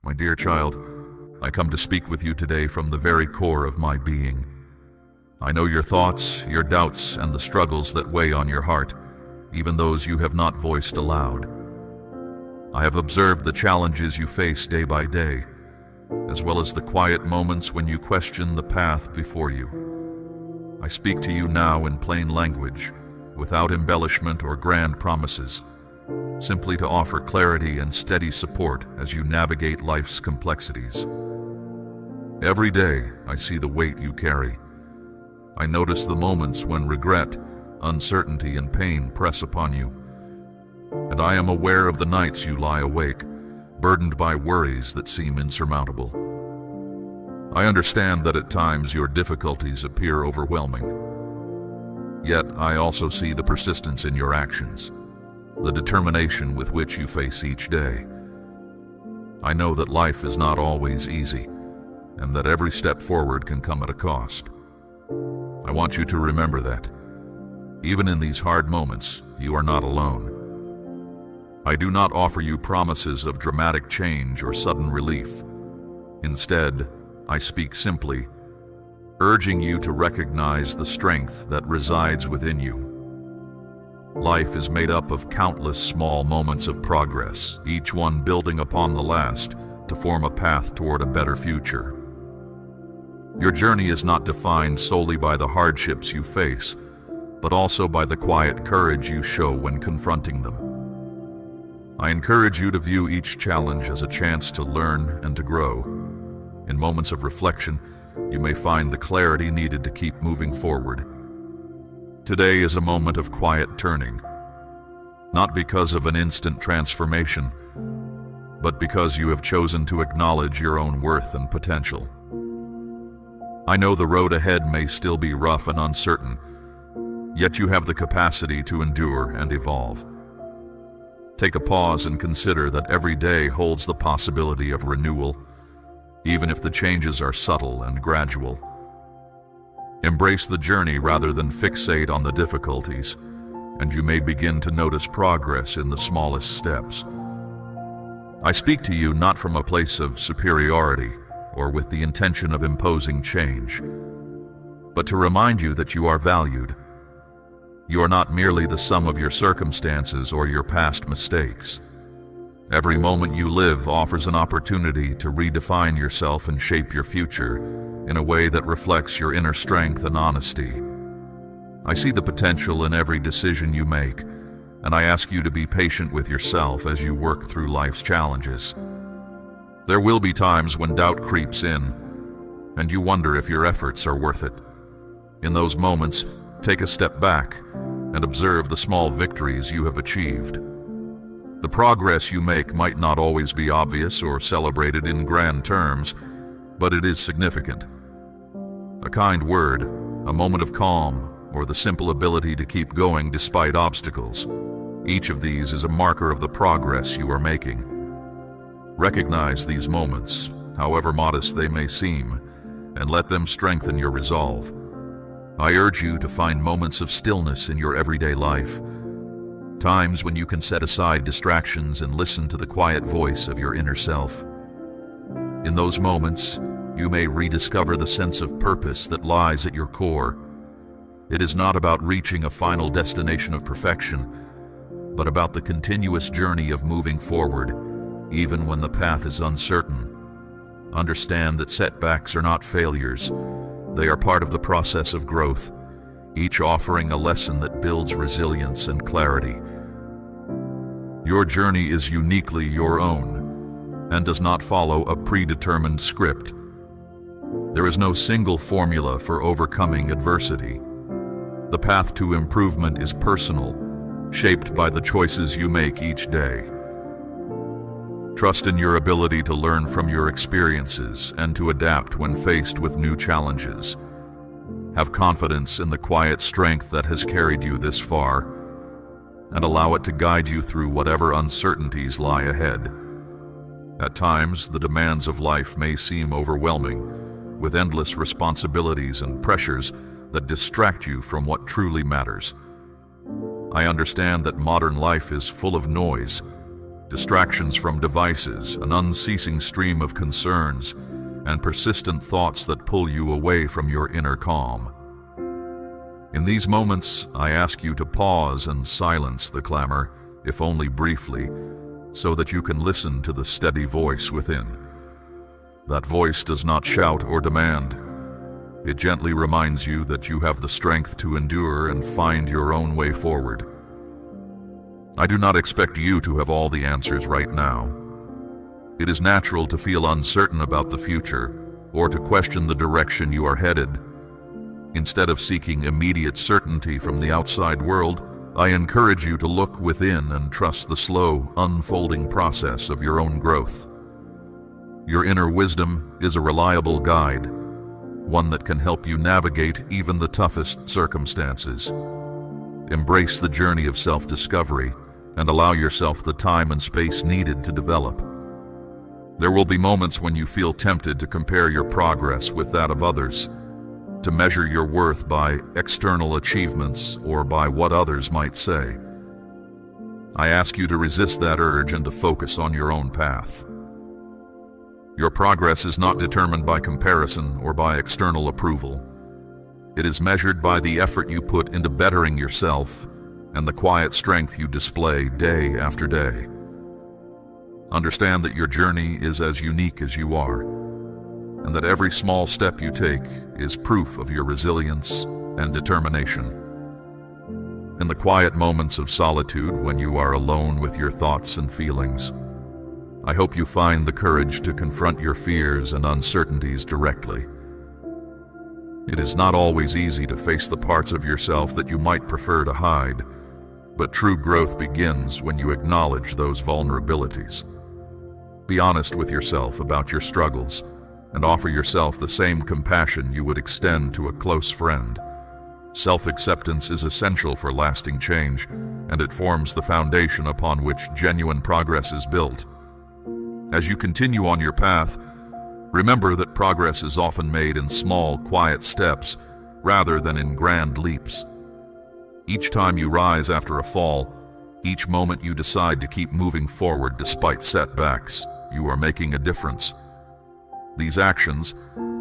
My dear child, I come to speak with you today from the very core of my being. I know your thoughts, your doubts, and the struggles that weigh on your heart, even those you have not voiced aloud. I have observed the challenges you face day by day, as well as the quiet moments when you question the path before you. I speak to you now in plain language, without embellishment or grand promises, simply to offer clarity and steady support as you navigate life's complexities. Every day, I see the weight you carry. I notice the moments when regret, uncertainty, and pain press upon you. And I am aware of the nights you lie awake, burdened by worries that seem insurmountable. I understand that at times your difficulties appear overwhelming. Yet I also see the persistence in your actions, the determination with which you face each day. I know that life is not always easy, and that every step forward can come at a cost. I want you to remember that, even in these hard moments, you are not alone. I do not offer you promises of dramatic change or sudden relief. Instead, I speak simply, urging you to recognize the strength that resides within you. Life is made up of countless small moments of progress, each one building upon the last to form a path toward a better future. Your journey is not defined solely by the hardships you face, but also by the quiet courage you show when confronting them. I encourage you to view each challenge as a chance to learn and to grow. In moments of reflection, you may find the clarity needed to keep moving forward. Today is a moment of quiet turning, not because of an instant transformation, but because you have chosen to acknowledge your own worth and potential. I know the road ahead may still be rough and uncertain, yet you have the capacity to endure and evolve. Take a pause and consider that every day holds the possibility of renewal, even if the changes are subtle and gradual. Embrace the journey rather than fixate on the difficulties, and you may begin to notice progress in the smallest steps. I speak to you not from a place of superiority or with the intention of imposing change, but to remind you that you are valued. You are not merely the sum of your circumstances or your past mistakes. Every moment you live offers an opportunity to redefine yourself and shape your future in a way that reflects your inner strength and honesty. I see the potential in every decision you make, and I ask you to be patient with yourself as you work through life's challenges. There will be times when doubt creeps in, and you wonder if your efforts are worth it. In those moments, take a step back and observe the small victories you have achieved. The progress you make might not always be obvious or celebrated in grand terms, but it is significant. A kind word, a moment of calm, or the simple ability to keep going despite obstacles. Each of these is a marker of the progress you are making. Recognize these moments, however modest they may seem, and let them strengthen your resolve. I urge you to find moments of stillness in your everyday life, times when you can set aside distractions and listen to the quiet voice of your inner self. In those moments, you may rediscover the sense of purpose that lies at your core. It is not about reaching a final destination of perfection, but about the continuous journey of moving forward, even when the path is uncertain. Understand that setbacks are not failures. They are part of the process of growth, each offering a lesson that builds resilience and clarity. Your journey is uniquely your own and does not follow a predetermined script. There is no single formula for overcoming adversity. The path to improvement is personal, shaped by the choices you make each day. Trust in your ability to learn from your experiences and to adapt when faced with new challenges. Have confidence in the quiet strength that has carried you this far, and allow it to guide you through whatever uncertainties lie ahead. At times, the demands of life may seem overwhelming, with endless responsibilities and pressures that distract you from what truly matters. I understand that modern life is full of noise, distractions from devices, an unceasing stream of concerns, and persistent thoughts that pull you away from your inner calm. In these moments, I ask you to pause and silence the clamor, if only briefly, so that you can listen to the steady voice within. That voice does not shout or demand. It gently reminds you that you have the strength to endure and find your own way forward. I do not expect you to have all the answers right now. It is natural to feel uncertain about the future or to question the direction you are headed. Instead of seeking immediate certainty from the outside world, I encourage you to look within and trust the slow, unfolding process of your own growth. Your inner wisdom is a reliable guide, one that can help you navigate even the toughest circumstances. Embrace the journey of self-discovery and allow yourself the time and space needed to develop. There will be moments when you feel tempted to compare your progress with that of others, to measure your worth by external achievements or by what others might say. I ask you to resist that urge and to focus on your own path. Your progress is not determined by comparison or by external approval. It is measured by the effort you put into bettering yourself and the quiet strength you display day after day. Understand that your journey is as unique as you are, and that every small step you take is proof of your resilience and determination. In the quiet moments of solitude, when you are alone with your thoughts and feelings, I hope you find the courage to confront your fears and uncertainties directly. It is not always easy to face the parts of yourself that you might prefer to hide, but true growth begins when you acknowledge those vulnerabilities. Be honest with yourself about your struggles and offer yourself the same compassion you would extend to a close friend. Self-acceptance is essential for lasting change, and it forms the foundation upon which genuine progress is built. As you continue on your path, remember that progress is often made in small, quiet steps rather than in grand leaps. Each time you rise after a fall, each moment you decide to keep moving forward despite setbacks, you are making a difference. These actions,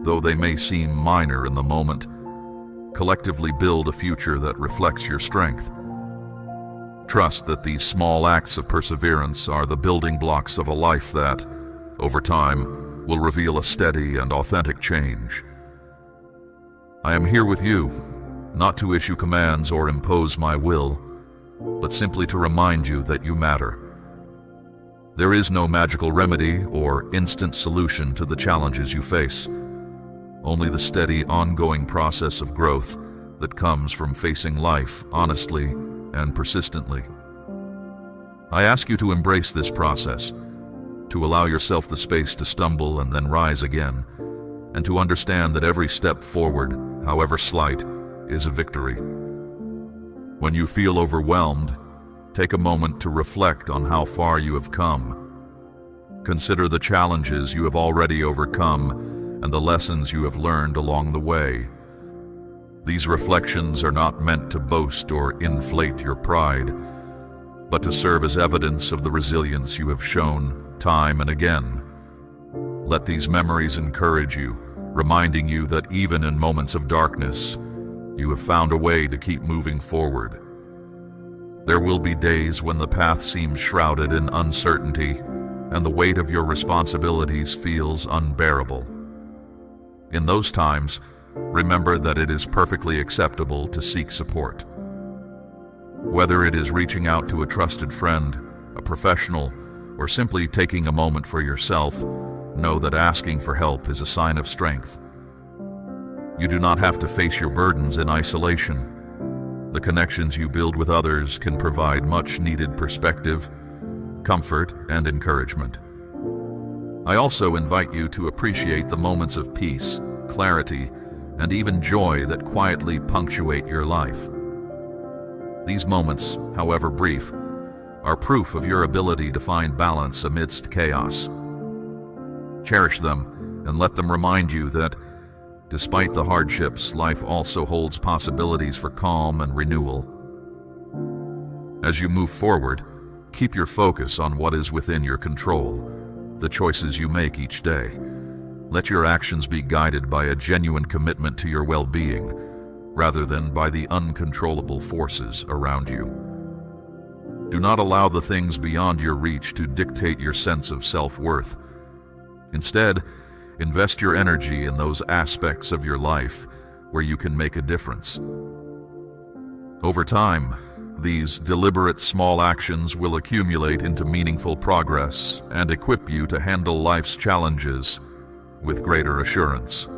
though they may seem minor in the moment, collectively build a future that reflects your strength. Trust that these small acts of perseverance are the building blocks of a life that, over time, will reveal a steady and authentic change. I am here with you, not to issue commands or impose my will, but simply to remind you that you matter. There is no magical remedy or instant solution to the challenges you face, only the steady, ongoing process of growth that comes from facing life honestly and persistently. I ask you to embrace this process, to allow yourself the space to stumble and then rise again, and to understand that every step forward, however slight, is a victory. When you feel overwhelmed, take a moment to reflect on how far you have come. Consider the challenges you have already overcome and the lessons you have learned along the way. These reflections are not meant to boast or inflate your pride, but to serve as evidence of the resilience you have shown time and again. Let these memories encourage you, reminding you that even in moments of darkness, you have found a way to keep moving forward. There will be days when the path seems shrouded in uncertainty and the weight of your responsibilities feels unbearable. In those times, remember that it is perfectly acceptable to seek support. Whether it is reaching out to a trusted friend, a professional, or simply taking a moment for yourself, know that asking for help is a sign of strength. You do not have to face your burdens in isolation. The connections you build with others can provide much-needed perspective, comfort, and encouragement. I also invite you to appreciate the moments of peace, clarity, and even joy that quietly punctuate your life. These moments, however brief, are proof of your ability to find balance amidst chaos. Cherish them and let them remind you that, despite the hardships, life also holds possibilities for calm and renewal. As you move forward, Keep your focus on what is within your control, the choices you make each day. Let your actions be guided by a genuine commitment to your well-being, rather than by the uncontrollable forces around you. Do not allow the things beyond your reach to dictate your sense of self-worth. Instead, invest your energy in those aspects of your life where you can make a difference. Over time, these deliberate small actions will accumulate into meaningful progress and equip you to handle life's challenges with greater assurance.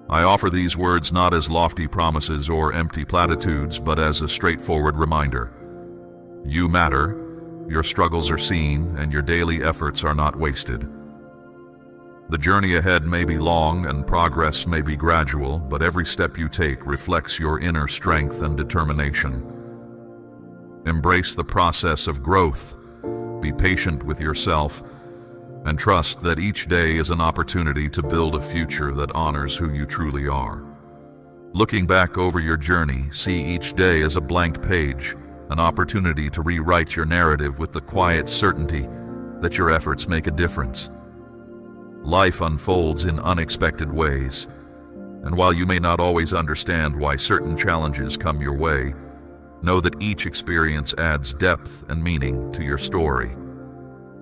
I offer these words not as lofty promises or empty platitudes, but as a straightforward reminder. You matter, your struggles are seen, and your daily efforts are not wasted. The journey ahead may be long and progress may be gradual, but every step you take reflects your inner strength and determination. Embrace the process of growth, be patient with yourself, and trust that each day is an opportunity to build a future that honors who you truly are. Looking back over your journey, see each day as a blank page, an opportunity to rewrite your narrative with the quiet certainty that your efforts make a difference. Life unfolds in unexpected ways, and while you may not always understand why certain challenges come your way, know that each experience adds depth and meaning to your story.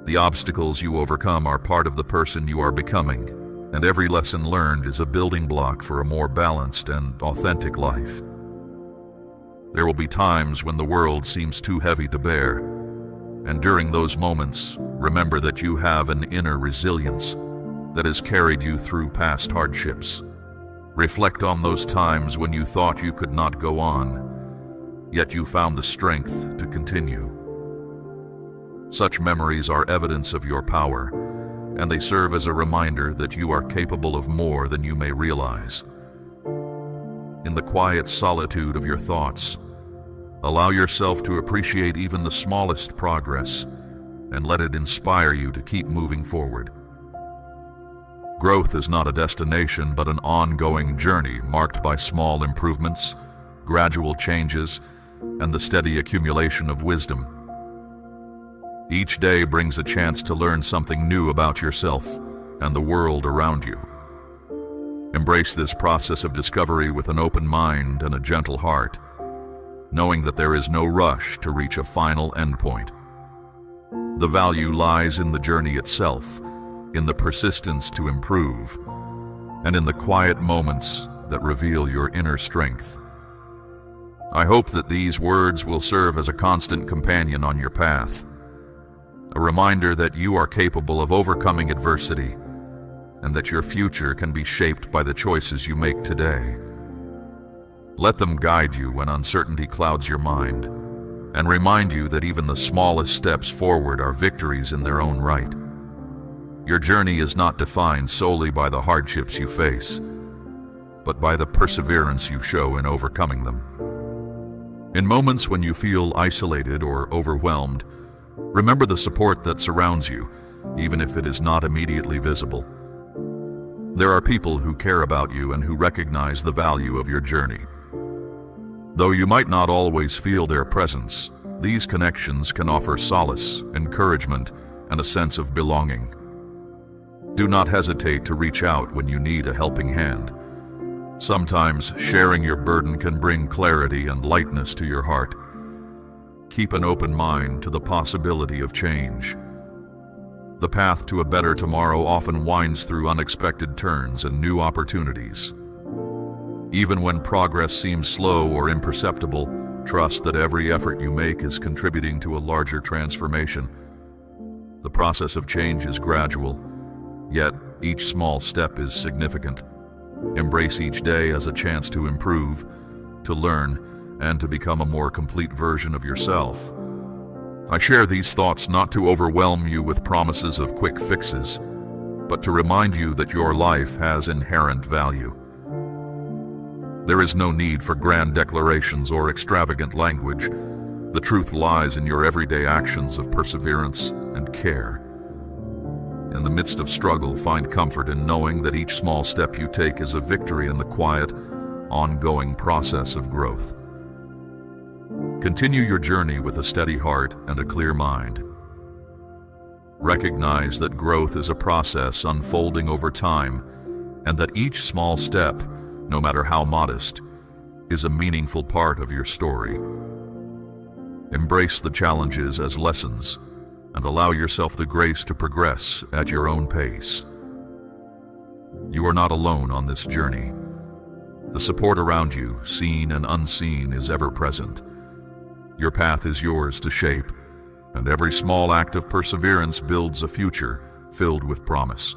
The obstacles you overcome are part of the person you are becoming, and every lesson learned is a building block for a more balanced and authentic life. There will be times when the world seems too heavy to bear, and during those moments, remember that you have an inner resilience that has carried you through past hardships. Reflect on those times when you thought you could not go on, yet you found the strength to continue. Such memories are evidence of your power, and they serve as a reminder that you are capable of more than you may realize. In the quiet solitude of your thoughts, allow yourself to appreciate even the smallest progress, and let it inspire you to keep moving forward. Growth is not a destination, but an ongoing journey marked by small improvements, gradual changes, and the steady accumulation of wisdom. Each day brings a chance to learn something new about yourself and the world around you. Embrace this process of discovery with an open mind and a gentle heart, knowing that there is no rush to reach a final endpoint. The value lies in the journey itself, in the persistence to improve, and in the quiet moments that reveal your inner strength. I hope that these words will serve as a constant companion on your path, a reminder that you are capable of overcoming adversity and that your future can be shaped by the choices you make today. Let them guide you when uncertainty clouds your mind, and remind you that even the smallest steps forward are victories in their own right. Your journey is not defined solely by the hardships you face, but by the perseverance you show in overcoming them. In moments when you feel isolated or overwhelmed, remember the support that surrounds you, even if it is not immediately visible. There are people who care about you and who recognize the value of your journey. Though you might not always feel their presence, these connections can offer solace, encouragement, and a sense of belonging. Do not hesitate to reach out when you need a helping hand. Sometimes sharing your burden can bring clarity and lightness to your heart. Keep an open mind to the possibility of change. The path to a better tomorrow often winds through unexpected turns and new opportunities. Even when progress seems slow or imperceptible, trust that every effort you make is contributing to a larger transformation. The process of change is gradual, yet each small step is significant. Embrace each day as a chance to improve, to learn, and to become a more complete version of yourself. I share these thoughts not to overwhelm you with promises of quick fixes, but to remind you that your life has inherent value. There is no need for grand declarations or extravagant language. The truth lies in your everyday actions of perseverance and care. In the midst of struggle, find comfort in knowing that each small step you take is a victory in the quiet, ongoing process of growth. Continue your journey with a steady heart and a clear mind. Recognize that growth is a process unfolding over time, and that each small step, no matter how modest, is a meaningful part of your story. Embrace the challenges as lessons and allow yourself the grace to progress at your own pace. You are not alone on this journey. The support around you, seen and unseen, is ever present. Your path is yours to shape, and every small act of perseverance builds a future filled with promise.